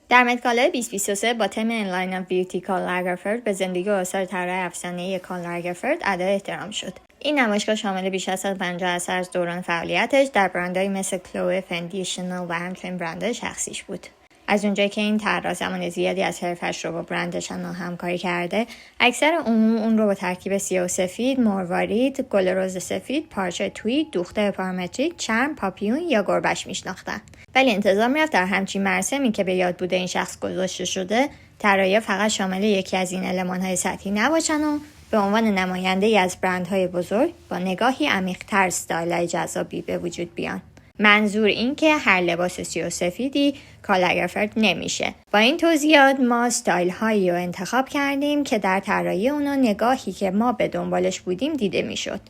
در مدگالای 2023 با تم این لاین اف بیوتی کارل لاگرفلد به زندگی و آثار طراح افسانه‌ای کارل لاگرفلد ادای احترام شد. این نمایشگاه شامل بیش از 150 اثر از دوران فعالیتش در برندهایی مثل کلوه، فندی، شنل و همچنین برندهای شخصیش بود. از اونجایی که این طراح زمان زیادی از حرفش رو با برند شنل همکاری کرده، اکثر عموم اون رو با ترکیب سیاه و سفید، مروارید، گل رز سفید، پارچه تویید، دوخته پارامتریک، چرم، پاپیون یا گربش میشناختن. ولی انتظار میرفت در همچین مراسمی که به یاد بوده این شخص گذاشته شده، طراحی فقط شامل یکی از این المان‌های سطحی نباشن و به عنوان نماینده‌ای از برندهای بزرگ با نگاهی عمیق‌تر استایل‌های جذابی به وجود بیان. منظور این که هر لباس سیاه و سفیدی کارل لاگرفلد نمیشه. با این توضیحات ما استایل هایی رو انتخاب کردیم که در طراحی اونا نگاهی که ما به دنبالش بودیم دیده میشد.